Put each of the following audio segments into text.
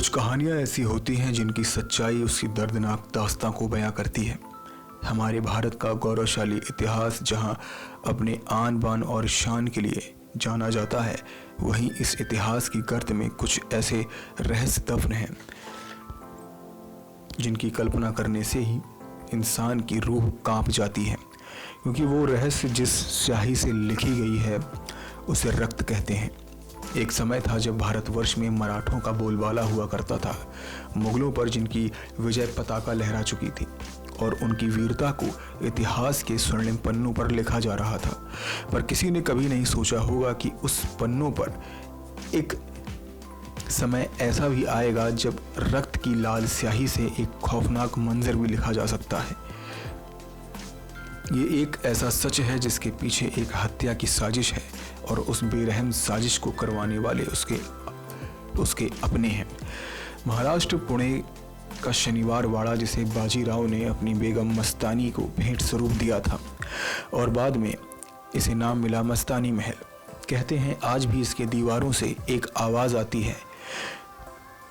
कुछ कहानियाँ ऐसी होती हैं जिनकी सच्चाई उसकी दर्दनाक दास्तां को बयां करती है। हमारे भारत का गौरवशाली इतिहास जहां अपने आन बान और शान के लिए जाना जाता है, वहीं इस इतिहास की गर्त में कुछ ऐसे रहस्य दफन हैं जिनकी कल्पना करने से ही इंसान की रूह कांप जाती है, क्योंकि वो रहस्य जिस स्याही से लिखी गई है उसे रक्त कहते हैं। एक समय था जब भारतवर्ष में मराठों का बोलबाला हुआ करता था, मुगलों पर जिनकी विजय पताका लहरा चुकी थी और उनकी वीरता को इतिहास के स्वर्णिम पन्नों पर लिखा जा रहा था। पर किसी ने कभी नहीं सोचा होगा कि उस पन्नों पर एक समय ऐसा भी आएगा जब रक्त की लाल स्याही से एक खौफनाक मंजर भी लिखा जा सकता है। ये एक ऐसा सच है जिसके पीछे एक हत्या की साजिश है और उस बेरहम साजिश को करवाने वाले उसके अपने हैं। महाराष्ट्र पुणे का शनिवार वाड़ा, जिसे बाजीराव ने अपनी बेगम मस्तानी को भेंट स्वरूप दिया था और बाद में इसे नाम मिला मस्तानी महल। कहते हैं आज भी इसके दीवारों से एक आवाज़ आती है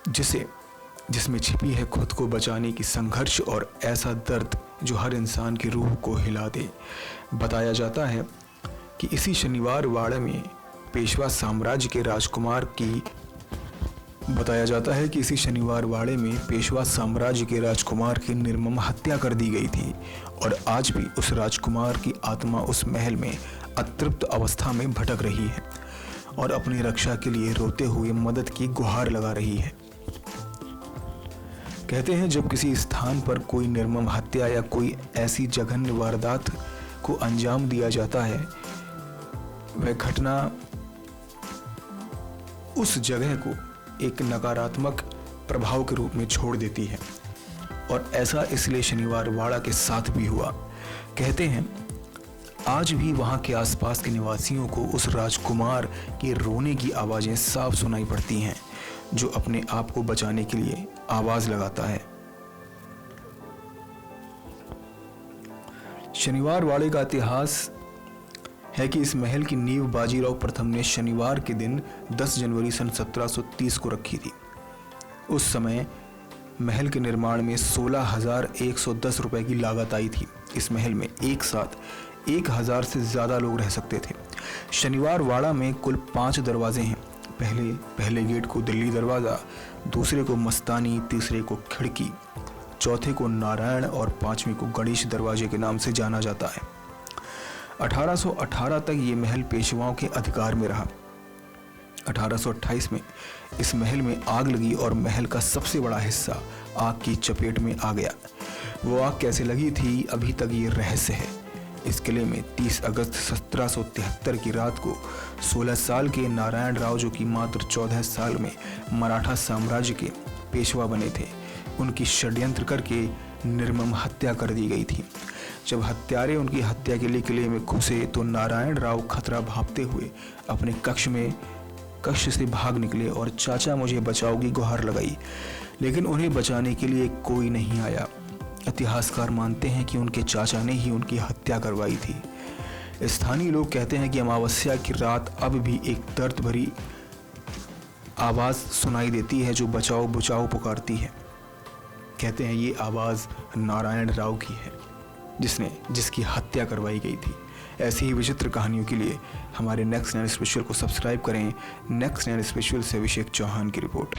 जिसमें छिपी है खुद को बचाने की संघर्ष और ऐसा दर्द जो हर इंसान की रूह को हिला दे। बताया जाता है कि इसी शनिवार वाड़े में पेशवा साम्राज्य के राजकुमार की निर्मम हत्या कर दी गई थी और आज भी उस राजकुमार की आत्मा उस महल में अतृप्त अवस्था में भटक रही है और अपनी रक्षा के लिए रोते हुए मदद की गुहार लगा रही है। कहते हैं जब किसी स्थान पर कोई निर्मम हत्या या कोई ऐसी जघन्य वारदात को अंजाम दिया जाता है, वह घटना उस जगह को एक नकारात्मक प्रभाव के रूप में छोड़ देती है और ऐसा इसलिए शनिवार वाड़ा के साथ भी हुआ। कहते हैं आज भी वहां के आसपास के निवासियों को उस राजकुमार के रोने की आवाज़ें साफ सुनाई पड़ती हैं, जो अपने आप को बचाने के लिए आवाज़ लगाता है। शनिवार वाड़े का इतिहास है कि इस महल की नींव बाजीराव प्रथम ने शनिवार के दिन 10 जनवरी सन 1730 को रखी थी। उस समय महल के निर्माण में 16,110 रुपए की लागत आई थी। इस महल में एक साथ 1,000 से ज़्यादा लोग रह सकते थे। शनिवार वाड़ा में कुल 5 दरवाजे हैं। पहले गेट को दिल्ली दरवाज़ा, दूसरे को मस्तानी, तीसरे को खिड़की, चौथे को नारायण और 5वें को गणेश दरवाजे के नाम से जाना जाता है। 1818 तक ये महल पेशवाओं के अधिकार में रहा। 1828 में इस महल में आग लगी और महल का सबसे बड़ा हिस्सा आग की चपेट में आ गया। वो आग कैसे लगी थी अभी तक ये रहस्य है। इस किले में 30 अगस्त 1773 की रात को 16 साल के नारायण राव, जो कि मात्र 14 साल में मराठा साम्राज्य के पेशवा बने थे, उनकी षड्यंत्र करके निर्मम हत्या कर दी गई थी। जब हत्यारे उनकी हत्या के लिए किले में घुसे तो नारायण राव खतरा भांपते हुए अपने कक्ष से भाग निकले और चाचा मुझे बचाओ की गुहार लगाई, लेकिन उन्हें बचाने के लिए कोई नहीं आया। इतिहासकार मानते हैं कि उनके चाचा ने ही उनकी हत्या करवाई थी। स्थानीय लोग कहते हैं कि अमावस्या की रात अब भी एक दर्द भरी आवाज़ सुनाई देती है जो बचाओ बचाओ पुकारती है। कहते हैं ये आवाज़ नारायण राव की है जिसकी हत्या करवाई गई थी। ऐसी ही विचित्र कहानियों के लिए हमारे नेक्स्ट 9 स्पेशल को सब्सक्राइब करें। नेक्स्ट 9 स्पेशल से अभिषेक चौहान की रिपोर्ट।